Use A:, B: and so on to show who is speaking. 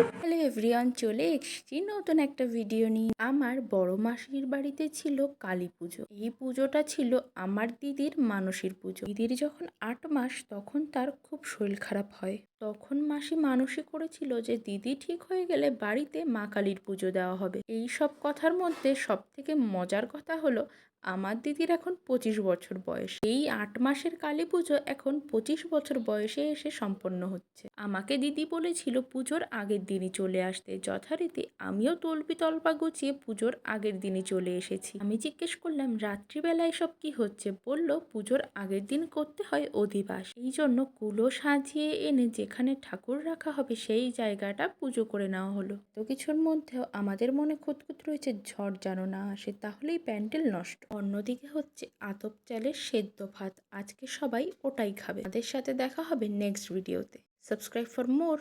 A: Hello everyone, চলে এসেছি নতুন একটা ভিডিও নিয়ে। আমার বড় মাসির বাড়িতে ছিল কালী পুজো। এই পুজোটা ছিল আমার দিদির মানসীর পুজো। দিদির যখন 8 মাস তখন তার খুব শরীর খারাপ হয়। তখন মাসি মানসী করেছিল যে দিদি ঠিক হয়ে গেলে বাড়িতে মা কালীর পুজো দেওয়া হবে। এই সব কথার মধ্যে সব থেকে মজার কথা হলো আমার দিদির এখন 25 বছর বয়স। এই 8 মাসের কালী পুজো এখন 25 বছর বয়সে এসে সম্পন্ন হচ্ছে। আমাকে দিদি বলেছিল পুজোর আগের দিনই চলে আসতে। যথারীতি আমিও তল্পি তল্পা গুছিয়ে পুজোর আগের দিনই চলে এসেছি। আমি জিজ্ঞেস করলাম রাত্রিবেলায় সব কি হচ্ছে। বলল পুজোর আগের দিন করতে হয় অধিবাস, এই জন্য কুলো সাজিয়ে এনে যেখানে ঠাকুর রাখা হবে সেই জায়গাটা পুজো করে নেওয়া হলো। তো কিছুর মধ্যেও আমাদের মনে খুঁতখুত রয়েছে ঝড় যেন না আসে, তাহলেই প্যান্ডেল নষ্ট। অন্যদিকে হচ্ছে আতপ চালের সেদ্ধ ভাত, আজকে সবাই ওটাই খাবে। তাদের সাথে দেখা হবে নেক্সট ভিডিওতে। Subscribe for more.